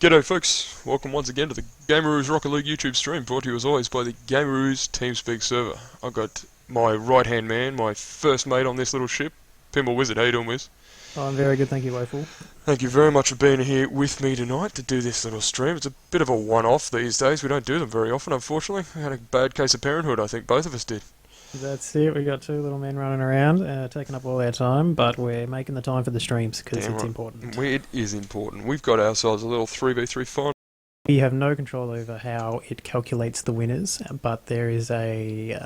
G'day folks, welcome once again to the Gameroos Rocket League YouTube stream, brought to you as always by the Gameroos TeamSpeak server. I've got my right hand man, my first mate on this little ship, Pinball Wizard. How you doing, Wiz? Oh, I'm very good, thank you, Woeful. Thank you very much for being here with me tonight to do this little stream. It's a bit of a one-off these days, we don't do them very often unfortunately. We had a bad case of parenthood, I think both of us did. That's it, we got two little men running around, taking up all our time, but we're making the time for the streams, because Damn it's right. important. It is important. We've got ourselves a little 3v3 final. We have no control over how it calculates the winners, but there is I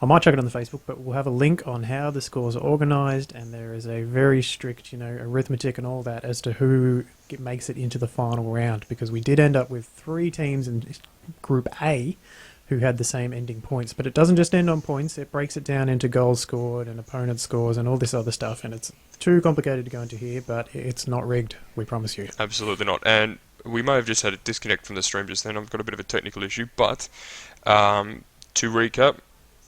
might chuck it on the Facebook, but we'll have a link on how the scores are organised, and there is a very strict, arithmetic and all that as to who makes it into the final round, because we did end up with 3 teams in Group A who had the same ending points, but it doesn't just end on points, it breaks it down into goals scored and opponent scores and all this other stuff, and it's too complicated to go into here, but it's not rigged, we promise you. Absolutely not. And we may have just had a disconnect from the stream just then. I've got a bit of a technical issue, but to recap,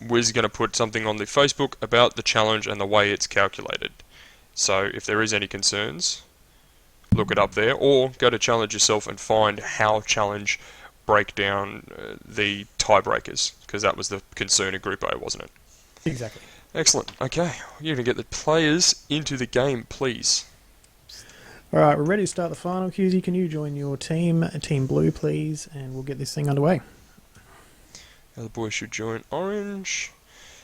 Wiz is going to put something on the Facebook about the challenge and the way it's calculated. So if there is any concerns, look it up there, or go to challenge yourself and find how challenge break down the tiebreakers, because that was the concern in Group A, wasn't it? Exactly. Excellent. Okay, you're going to get the players into the game, please. Alright, we're ready to start the final. Husey, can you join your team, Team Blue, please, and we'll get this thing underway. The other boys should join Orange.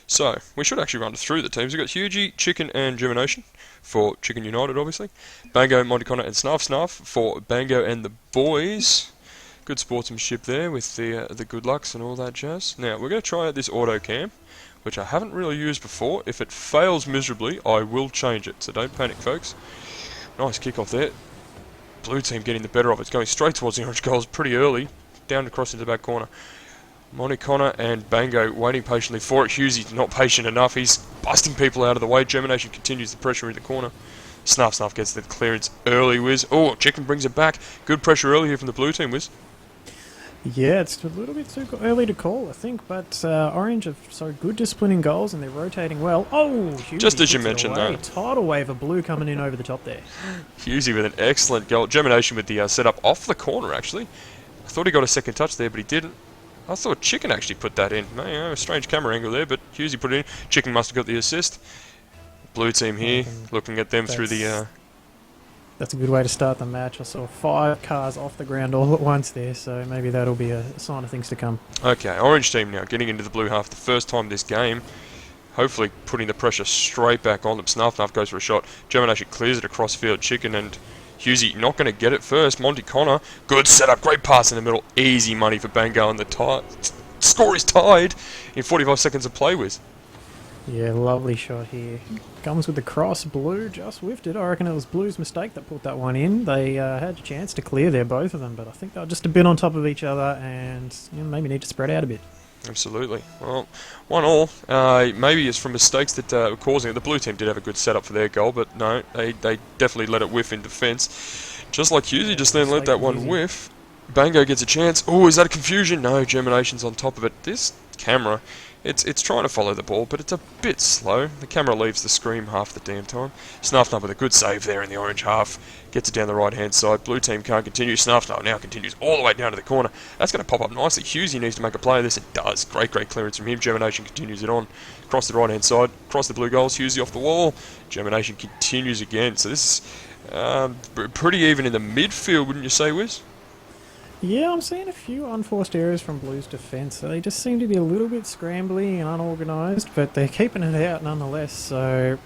So, we should actually run through the teams. We've got Hugie, Chicken, and Germination for Chicken United, obviously. Bango, Monty Connor, and Snarf Snarf for Bango and the boys. Good sportsmanship there with the good lucks and all that jazz. Now, we're going to try out this auto cam, which I haven't really used before. If it fails miserably, I will change it, so don't panic, folks. Nice kick off there. Blue team getting the better of it. It's going straight towards the orange goals pretty early. Down across into the back corner. Monty Connor and Bango waiting patiently for it. Husey's not patient enough. He's busting people out of the way. Germination continues the pressure in the corner. Snarf Snarf gets the clearance early, Wiz. Oh, Chicken brings it back. Good pressure early here from the blue team, Wiz. Yeah, it's a little bit too early to call, I think, but Orange have so good disciplining goals and they're rotating well. Oh, Husey just as you puts it mentioned, away. though. Tidal wave of blue coming in over the top there. Husey with an excellent goal. Germination with the setup off the corner, actually. I thought he got a second touch there, but he didn't. I thought Chicken actually put that in. A strange camera angle there, but Husey put it in. Chicken must have got the assist. Blue team here, looking at them through the... That's a good way to start the match. I saw 5 cars off the ground all at once there, so maybe that'll be a sign of things to come. Okay, orange team now getting into the blue half the first time this game. Hopefully putting the pressure straight back on them. Snarf Snarf goes for a shot. Germination clears it across field. Chicken and Husey not going to get it first. Monty Connor, good setup, great pass in the middle. Easy money for Bango, and the score is tied in 45 seconds of play with. Yeah, lovely shot here. Comes with the cross. Blue just whiffed it. I reckon it was Blue's mistake that put that one in. They had a chance to clear there, both of them, but I think they were just a bit on top of each other and maybe need to spread out a bit. Absolutely. Well, 1-1. Maybe it's from mistakes that were causing it. The blue team did have a good setup for their goal, but no, they definitely let it whiff in defence. Just like Husey just then let that one whiff. Bango gets a chance. Oh, is that a confusion? No, Germination's on top of it. This camera... It's trying to follow the ball, but it's a bit slow. The camera leaves the screen half the damn time. Snarf Snarf with a good save there in the orange half. Gets it down the right-hand side. Blue team can't continue. Snarf Snarf now continues all the way down to the corner. That's going to pop up nicely. Husey needs to make a play of this. It does. Great clearance from him. Germination continues it on. Across the right-hand side. Across the blue goals. Husey off the wall. Germination continues again. So this is pretty even in the midfield, wouldn't you say, Wiz? Yeah, I'm seeing a few unforced errors from Blue's defence. They just seem to be a little bit scrambly and unorganised, but they're keeping it out nonetheless, so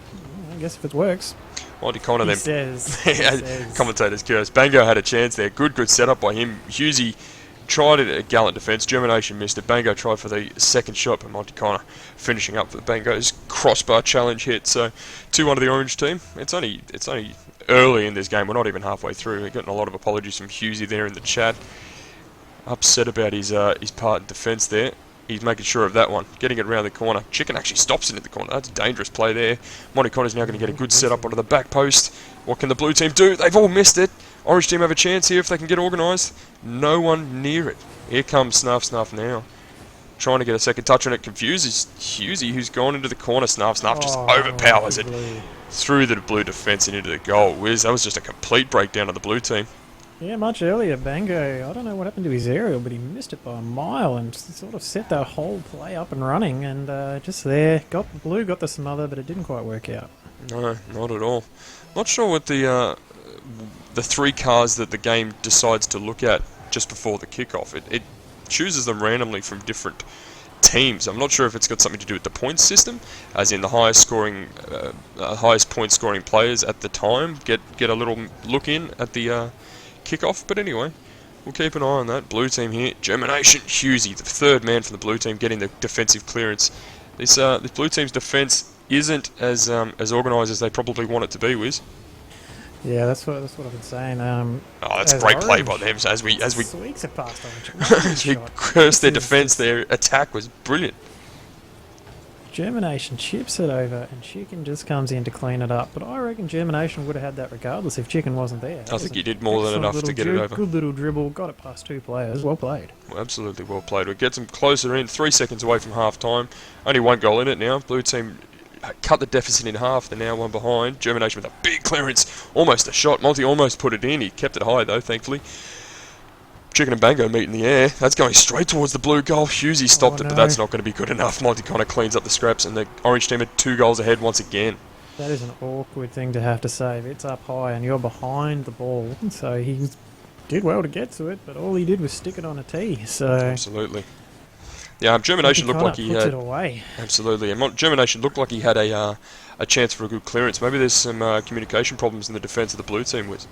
I guess if it works. Monty Connor then. Says. Commentator's curious. Bango had a chance there. Good setup by him. Husey tried it at gallant defence. Germination missed it. Bango tried for the second shot, but Monty Connor finishing up for Bango's crossbar challenge hit. So 2-1 to the orange team. It's only early in this game. We're not even halfway through. We're getting a lot of apologies from Husey there in the chat. Upset about his part in defence there. He's making sure of that one. Getting it around the corner. Chicken actually stops it in the corner. That's a dangerous play there. Monty Connor's now going to get a good setup onto the back post. What can the blue team do? They've all missed it. Orange team have a chance here if they can get organised. No one near it. Here comes Snarf Snarf now. Trying to get a second touch on it. Confuses Husey, who's gone into the corner. Snarf Snarf just overpowers it through the blue defence and into the goal. Wiz, that was just a complete breakdown of the blue team. Yeah, much earlier, Bango, I don't know what happened to his aerial, but he missed it by a mile and sort of set that whole play up and running. And just there, got the smother, but it didn't quite work out. No, not at all. Not sure what the three cars that the game decides to look at just before the kickoff. It chooses them randomly from different teams. I'm not sure if it's got something to do with the points system, as in the highest point scoring players at the time get a little look in at the kickoff. But anyway, we'll keep an eye on that. Blue team here, Germination, Husey, the third man from the blue team, getting the defensive clearance. This blue team's defence isn't as organised as they probably want it to be, Wiz. Yeah, that's what I've been saying. Oh, that's As great play by Orange, them. So as we sweeps it past Orange. as we cursed their defence, their attack was brilliant. Germination chips it over, and Chicken just comes in to clean it up. But I reckon Germination would have had that regardless if Chicken wasn't there. I think he did more than enough to get it over. Good little dribble, got it past two players. Well played. Well, absolutely well played. It gets them closer in, 3 seconds away from half time. Only one goal in it now. Blue team cut the deficit in half. They're now one behind. Germination with a big clearance, almost a shot. Monty almost put it in. He kept it high though, thankfully. Chicken and Bango meet in the air. That's going straight towards the blue goal. Husey stopped it, but that's not going to be good enough. Monty kind of cleans up the scraps, and the orange team are 2 goals ahead once again. That is an awkward thing to have to save. It's up high, and you're behind the ball. So he did well to get to it, but all he did was stick it on a tee. So absolutely. Yeah, Germination looked like he puts had. it away. Absolutely, and Germination looked like he had a chance for a good clearance. Maybe there's some communication problems in the defence of the blue team with.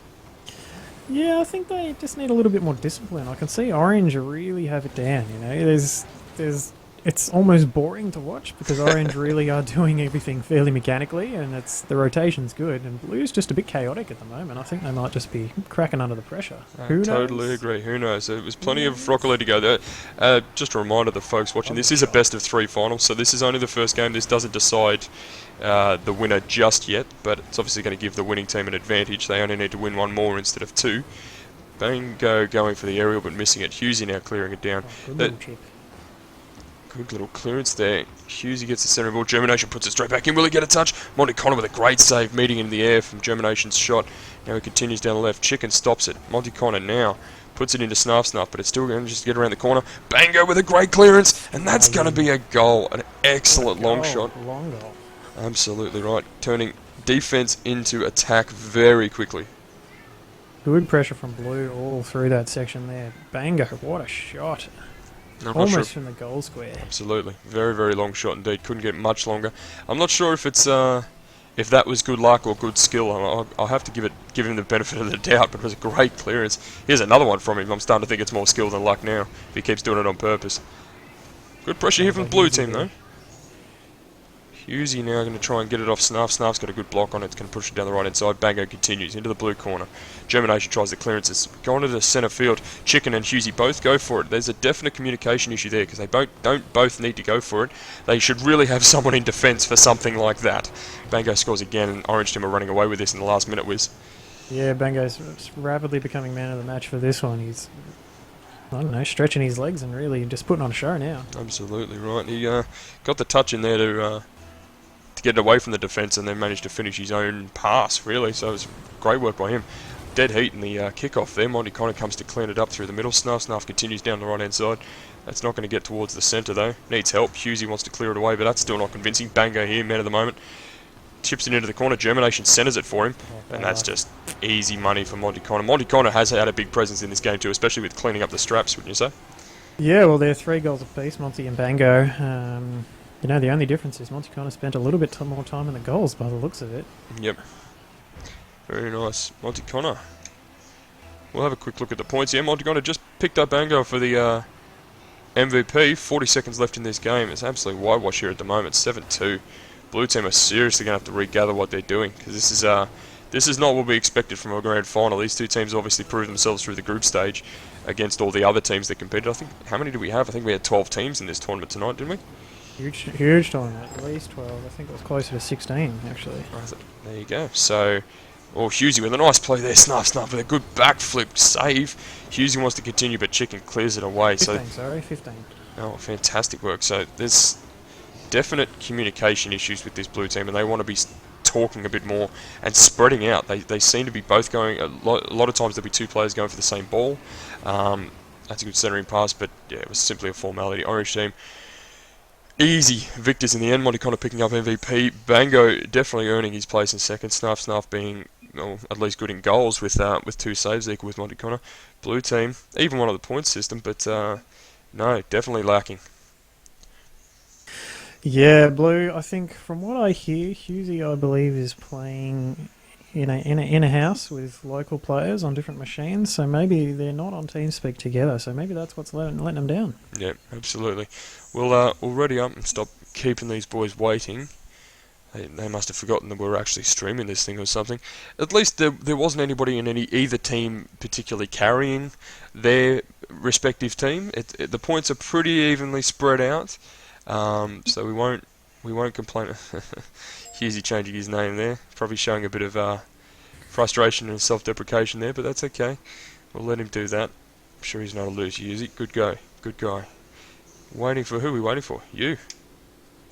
Yeah, I think they just need a little bit more discipline. I can see Orange really have it down. You know, it's almost boring to watch because Orange really are doing everything fairly mechanically, and the rotation's good. And Blue's just a bit chaotic at the moment. I think they might just be cracking under the pressure. Who knows? Totally agree. Who knows? There was plenty of Rockaway to go there. Just a reminder to the folks watching, this is a best of 3 final, so this is only the first game. This doesn't decide the winner just yet, but it's obviously going to give the winning team an advantage. They only need to win 1 more instead of 2. Bango going for the aerial but missing it. Husey now clearing it down. Good little chip. Good little clearance there. Husey gets the centre ball. Germination puts it straight back in. Will he get a touch? Monty Connor with a great save, meeting in the air from Germination's shot. Now he continues down the left. Chicken stops it. Monty Connor now puts it into Snuff, but it's still going to just get around the corner. Bango with a great clearance, and that's going to be a goal. An excellent long shot. Long goal. Absolutely right. Turning defence into attack very quickly. Good pressure from Blue all through that section there. Bango, what a shot. I'm not Almost sure. from the goal square. Absolutely. Very, very long shot indeed. Couldn't get much longer. I'm not sure if it's if that was good luck or good skill. I'll have to give him the benefit of the doubt, but it was a great clearance. Here's another one from him. I'm starting to think it's more skill than luck now, if he keeps doing it on purpose. Good pressure here from the blue team, though. Husey now going to try and get it off Snuff. Snuff's got a good block on it. It's going to push it down the right hand side. Bango continues into the blue corner. Germination tries the clearances. Going to the centre field. Chicken and Husey both go for it. There's a definite communication issue there because they don't both need to go for it. They should really have someone in defence for something like that. Bango scores again, and Orange team are running away with this in the last minute, Wiz. Yeah, Bango's rapidly becoming man of the match for this one. He's, I don't know, stretching his legs and really just putting on a show now. Absolutely right. He got the touch in there to get away from the defence and then managed to finish his own pass, really. So it was great work by him. Dead heat in the kickoff there. Monty Connor comes to clean it up through the middle. Snuff continues down the right-hand side. That's not going to get towards the centre, though. Needs help. Husey wants to clear it away, but that's still not convincing. Bango here, man of the moment. Chips it into the corner. Germination centres it for him. And that's just easy money for Monty Connor. Monty Connor has had a big presence in this game, too, especially with cleaning up the straps, wouldn't you say? Yeah, well, they're 3 goals apiece, Monty and Bango. You know, the only difference is Monty Connor spent a little bit more time in the goals by the looks of it. Yep. Very nice. Monty Connor. We'll have a quick look at the points here. Monty Connor just picked up Bango for the MVP. 40 seconds left in this game. It's absolutely whitewash here at the moment. 7-2. Blue team are seriously going to have to regather what they're doing, because this is not what we expected from a grand final. These two teams obviously proved themselves through the group stage against all the other teams that competed. I think, how many do we have? I think we had 12 teams in this tournament tonight, didn't we? Huge tournament, at least 12. I think it was closer to 16, actually. There you go. So, Husey with a nice play there. Snuff with a good backflip save. Husey wants to continue, but Chicken clears it away. 15. Oh, fantastic work. So there's definite communication issues with this blue team, and they want to be talking a bit more and spreading out. They seem to be both going, a lot of times there'll be two players going for the same ball. That's a good centering pass, but yeah, it was simply a formality. Orange team, easy victors in the end. Monty Connor picking up MVP. Bango definitely earning his place in second. Snarf being, well, at least good in goals with 2 saves equal with Monty Connor. Blue team, even one of the point system, but no, definitely lacking. Yeah, Blue. I think from what I hear, Husey, I believe, is playing in a house with local players on different machines. So maybe they're not on TeamSpeak together. So maybe that's what's letting them down. Yeah, absolutely. We'll ready up and stop keeping these boys waiting. They must have forgotten that we were actually streaming this thing or something. At least there wasn't anybody in either team particularly carrying their respective team. The points are pretty evenly spread out, so we won't complain. Husey changing his name there, probably showing a bit of frustration and self-deprecation there, but that's okay. We'll let him do that. I'm sure he's not a loser. Husey, good good guy. Waiting for who? Are we waiting for? You.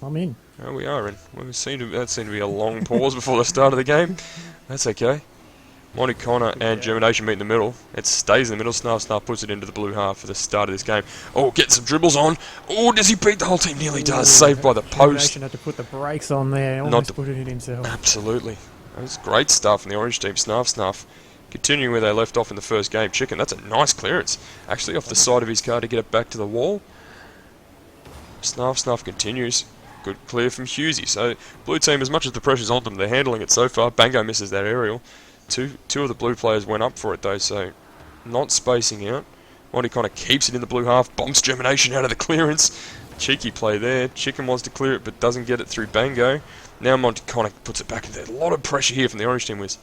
I'm in. Oh, we are in. That seemed to be a long pause before the start of the game. That's okay. Monty Connor and Germination meet in the middle. It stays in the middle. Snarf puts it into the blue half for the start of this game. Oh, get some dribbles on. Oh, does he beat the whole team? Nearly does. Saved by the post. Germination had to put the brakes on there. Almost put it in himself. Absolutely. That was great stuff from the orange team. Snarf. Continuing where they left off in the first game. Chicken, that's a nice clearance. Actually off the side of his car to get it back to the wall. Snarf continues. Good clear from Husey. So, blue team, as much as the pressure's on them, they're handling it so far. Bango misses that aerial. Two of the blue players went up for it, though, so not spacing out. Monty Connor keeps it in the blue half. Bumps Germination out of the clearance. Cheeky play there. Chicken wants to clear it, but doesn't get it through Bango. Now Monty Connor puts it back in there. A lot of pressure here from the orange team, Wiz.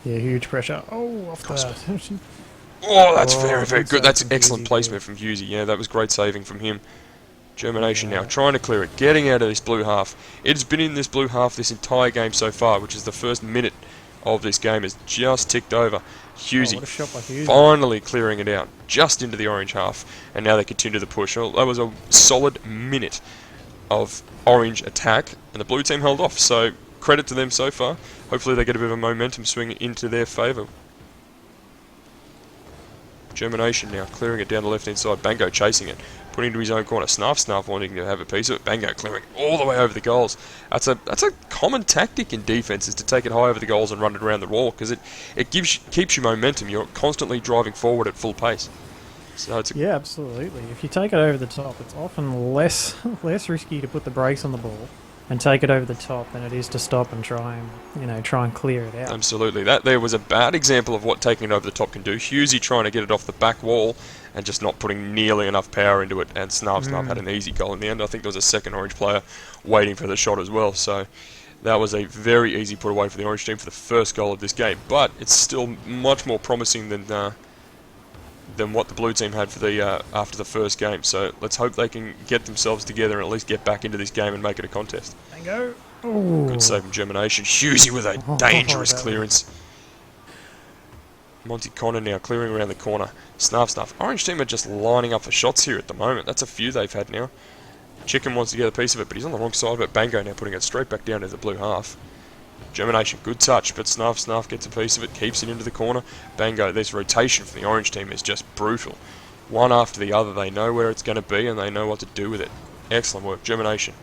Yeah, huge pressure. Oh, off the... Oh, that's very good. That's excellent placement from Husey. Yeah, that was great saving from him. Germination now, trying to clear it, getting out of this blue half. It's been in this blue half this entire game so far, which is the first minute of this game, has just ticked over. Husey finally clearing it out, just into the orange half, and now they continue the push. Well, that was a solid minute of orange attack, and the blue team held off, so credit to them so far. Hopefully they get a bit of a momentum swing into their favour. Germination now, clearing it down the left-hand side. Bango chasing it, putting it into his own corner. Snarf wanting to have a piece of it. Bango clearing all the way over the goals. That's a common tactic in defence, is to take it high over the goals and run it around the wall, because it keeps you momentum. You're constantly driving forward at full pace. So yeah, absolutely. If you take it over the top, it's often less risky to put the brakes on the ball and take it over the top than it is to stop and try and clear it out. Absolutely. That there was a bad example of what taking it over the top can do. Husey trying to get it off the back wall and just not putting nearly enough power into it, and Snarf had an easy goal in the end. I think there was a second orange player waiting for the shot as well, so that was a very easy put away for the orange team for the first goal of this game, but it's still much more promising than what the blue team had for the after the first game. So let's hope they can get themselves together and at least get back into this game and make it a contest. Bingo. Ooh. Good save from Germination. Husey with a dangerous clearance. Monty Connor now clearing around the corner. Snarf. Orange team are just lining up for shots here at the moment. That's a few they've had now. Chicken wants to get a piece of it, but he's on the wrong side of it. Bango now putting it straight back down to the blue half. Germination, good touch, but Snarf gets a piece of it, keeps it into the corner. Bango, this rotation from the orange team is just brutal. One after the other, they know where it's going to be and they know what to do with it. Excellent work. Germination,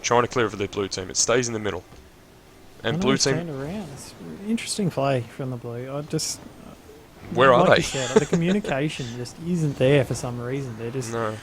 trying to clear it for the blue team. It stays in the middle. And blue team... turned around. It's interesting play from the blue. Where are like they? You said, the communication just isn't there for some reason. No.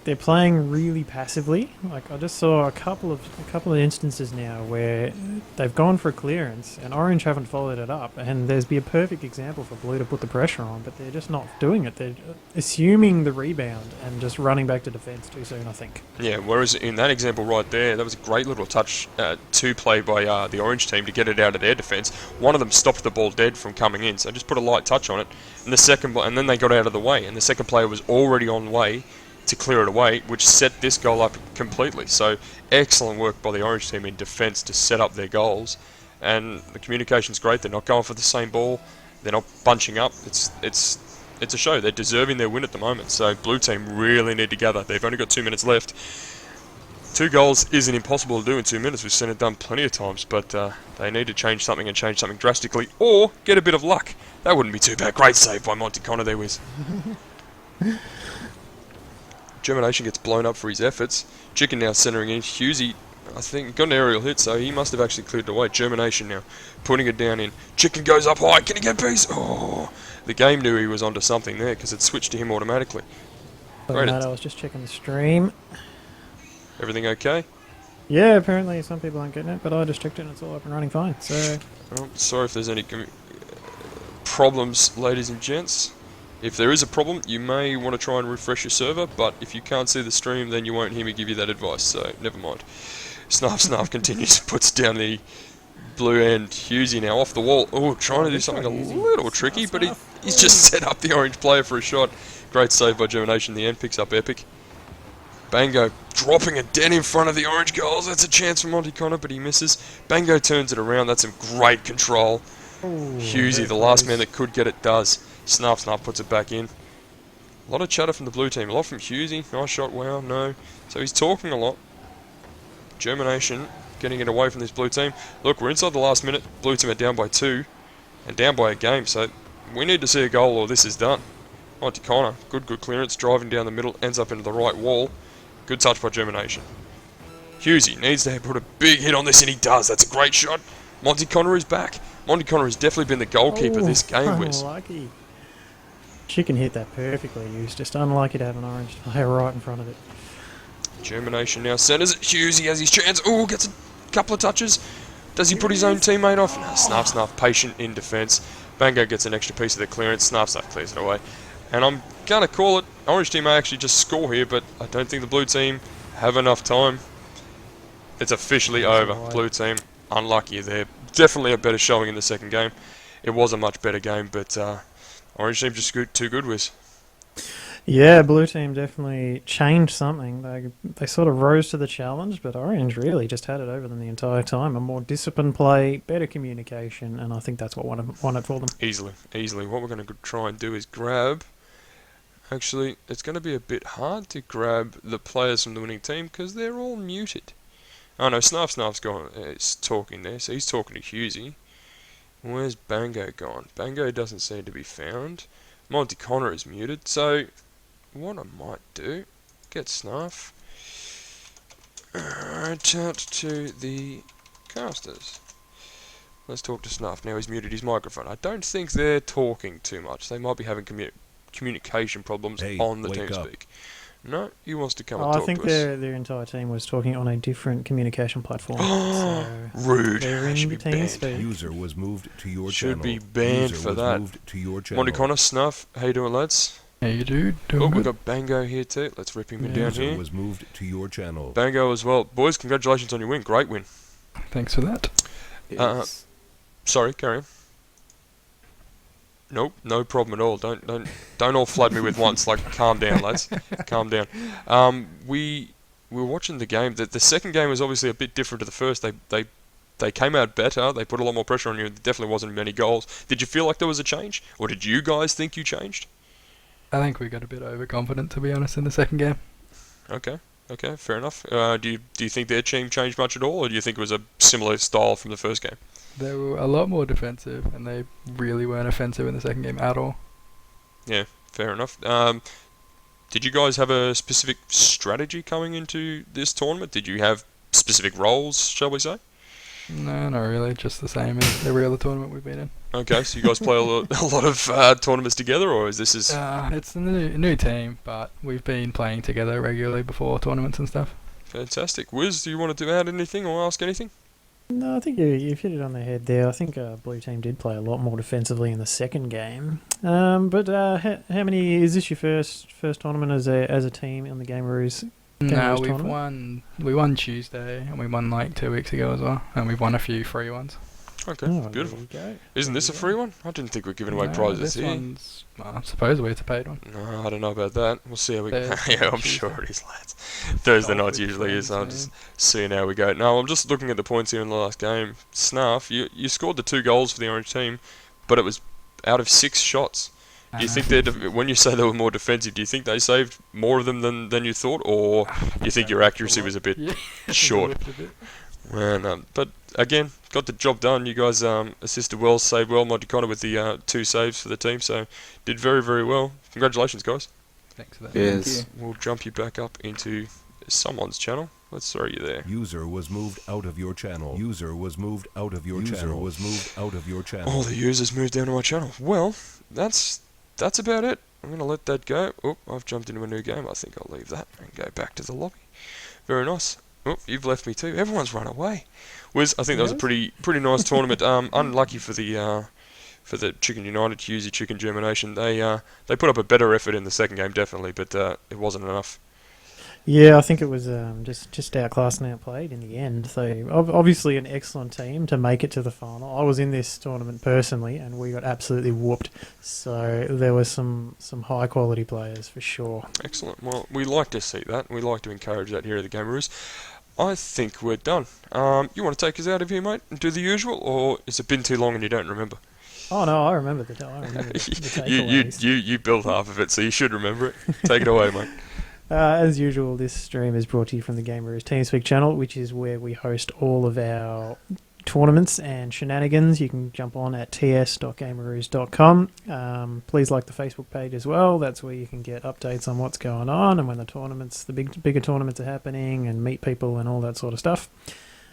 They're playing really passively. Like I just saw a couple of instances now where they've gone for a clearance and Orange haven't followed it up, and there's be a perfect example for Blue to put the pressure on, but they're just not doing it. They're assuming the rebound and just running back to defence too soon, I think. Yeah, whereas in that example right there, that was a great little touch to play by the Orange team to get it out of their defence. One of them stopped the ball dead from coming in, so just put a light touch on it, and then they got out of the way, and the second player was already on way to clear it away, which set this goal up completely. So excellent work by the Orange team in defence to set up their goals, and the communication's great. They're not going for the same ball, they're not bunching up. It's a show. They're deserving their win at the moment, so blue team really need to gather. They've only got 2 minutes left 2 goals isn't impossible to do in 2 minutes. We've seen it done plenty of times, but they need to change something and change something drastically, or get a bit of luck. That wouldn't be too bad. Great save by Monty Connor there, Wiz. Germination gets blown up for his efforts. Chicken now centering in. Husey, I think, got an aerial hit, so he must have actually cleared it away. Germination now putting it down in. Chicken goes up high. Can he get a piece? Oh, the game knew he was onto something there because it switched to him automatically. Great. I was just checking the stream. Everything okay? Yeah, apparently some people aren't getting it, but I just checked it and it's all up and running fine. So, Oh, sorry if there's any problems, ladies and gents. If there is a problem, you may want to try and refresh your server, but if you can't see the stream, then you won't hear me give you that advice, so never mind. Snarf continues, puts down the blue end. Husey now off the wall. Oh, trying to do something a little tricky, but he's just set up the orange player for a shot. Great save by Germination. The end picks up Epic. Bango dropping it dead in front of the orange goals. That's a chance for Monty Connor, but he misses. Bango turns it around. That's some great control. Husey, the last man that could get it, does. Snarf puts it back in. A lot of chatter from the blue team. A lot from Husey. Nice shot, wow, no. So he's talking a lot. Germination getting it away from this blue team. Look, we're inside the last minute. Blue team are down by 2 and down by a game, so we need to see a goal or this is done. Monty Connor, good clearance, driving down the middle, ends up into the right wall. Good touch by Germination. Husey needs to put a big hit on this, and he does. That's a great shot. Monty Connor is back. Monty Connor has definitely been the goalkeeper this game, Wiz. Unlucky. Chicken hit that perfectly. He was just unlucky to have an orange player right in front of it. Germination now centres it. Husey has his chance. Oh, gets a couple of touches. Does he put his own teammate off? No, Snarf patient in defence. Bango gets an extra piece of the clearance. Snarf clears it away. And I'm going to call it. Orange team may actually just score here, but I don't think the blue team have enough time. It's officially over. Right. Blue team, unlucky there. Definitely a better showing in the second game. It was a much better game, but Orange team just too good, Wiz. Yeah, blue team definitely changed something. They sort of rose to the challenge, but Orange really just had it over them the entire time. A more disciplined play, better communication, and I think that's what won it for them. Easily. What we're going to try and do is grab... Actually, it's going to be a bit hard to grab the players from the winning team because they're all muted. Oh no, Snarf's gone. Is talking there, so he's talking to Husey. Where's Bango gone? Bango doesn't seem to be found. Monty Connor is muted, so what I might do, get Snarf, chat to the casters. Let's talk to Snarf. Now he's muted his microphone. I don't think they're talking too much. They might be having communication problems on the TeamSpeak. No, he wants to come and talk I think to us. their entire team was talking on a different communication platform. So Rude. they're in Should the be banned. TeamSpeak. User was moved to your Should channel. be banned User for was that. moved to your channel. Monty Connor, Snuff, how you doing, lads? How you do? Oh, Doing we've good. got Bango here too. Let's rip him down User here. was moved to your channel. Bango as well. Boys, congratulations on your win. Great win. Thanks for that. Sorry, carry on. Nope, no problem at all. Don't all flood me with once. Like, calm down, lads. Calm down. We were watching the game. The second game was obviously a bit different to the first. They came out better. They put a lot more pressure on you. There definitely wasn't many goals. Did you feel like there was a change, or did you guys think you changed? I think we got a bit overconfident, to be honest, in the second game. Okay, fair enough. Do you think their team changed much at all, or do you think it was a similar style from the first game? They were a lot more defensive, and they really weren't offensive in the second game at all. Yeah, fair enough. Did you guys have a specific strategy coming into this tournament? Did you have specific roles, shall we say? No, not really. Just the same as every other tournament we've been in. Okay, so you guys play a lot of tournaments together, or is this is... It's a new team, but we've been playing together regularly before tournaments and stuff. Fantastic. Wiz, do you want to add anything or ask anything? No, I think you've hit it on the head there. I think blue team did play a lot more defensively in the second game. But how many is this your first tournament as a team in the Gameroos? No, tournament? we won Tuesday, and we won like 2 weeks ago as well, and we've won a few free ones. Okay, Oh, beautiful. there you go. Isn't this a free one? I didn't think we were giving away No, prizes this here. one's, supposedly it's a paid one. No, I don't know about that. We'll see how we... Thursday yeah, I'm Tuesday. sure it is, lads. Thursday Golf nights with usually is. friends, I'm just seeing how we go. No, I'm just looking at the points here in the last game. Snarf, you scored the 2 goals for the Orange team, but it was out of 6 shots. Do you think they're when you say they were more defensive? Do you think they saved more of them than you thought, or do you think your accuracy was a bit Yeah. short? A bit. Man, but again, got the job done. You guys assisted well, saved well. Monty Connor with the 2 saves for the team, so did very, very well. Congratulations, guys. Thanks for that. Yes. We'll jump you back up into someone's channel. Let's throw you there. User was moved out of your channel. User was moved out of your channel. User was moved out of your channel. All the users moved down to my channel. Well, that's about it. I'm going to let that go. Oh, I've jumped into a new game. I think I'll leave that and go back to the lobby. Very nice. Oh, you've left me too. Everyone's run away. Wiz, I think that was a pretty nice tournament. Unlucky for the Chicken United, Husey Chicken Germination. They put up a better effort in the second game, definitely, but it wasn't enough. Yeah, I think it was just outclassed and outplayed in the end. So obviously an excellent team to make it to the final. I was in this tournament personally, and we got absolutely whooped. So there were some high quality players for sure. Excellent. Well, we like to see that. We like to encourage that here at the Gameroos. I think we're done. You want to take us out of here, mate, and do the usual, or has it been too long and you don't remember? Oh no, I remember the takeaways. You built half of it, so you should remember it. Take it away, mate. As usual, this stream is brought to you from the Gameroos TeamSpeak channel, which is where we host all of our tournaments and shenanigans. You can jump on at ts.gameroos.com. Please like the Facebook page as well. That's where you can get updates on what's going on and when the bigger tournaments are happening, and meet people and all that sort of stuff.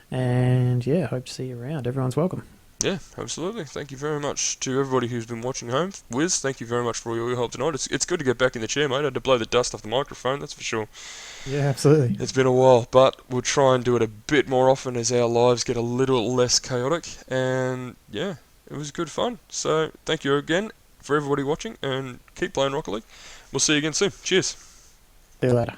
And yeah, hope to see you around. Everyone's welcome. Yeah, absolutely. Thank you very much to everybody who's been watching home. Wiz, thank you very much for all your help tonight. It's good to get back in the chair, mate. I had to blow the dust off the microphone, that's for sure. Yeah, absolutely. It's been a while, but we'll try and do it a bit more often as our lives get a little less chaotic. And yeah, it was good fun. So thank you again for everybody watching, and keep playing Rocket League. We'll see you again soon. Cheers. See you later.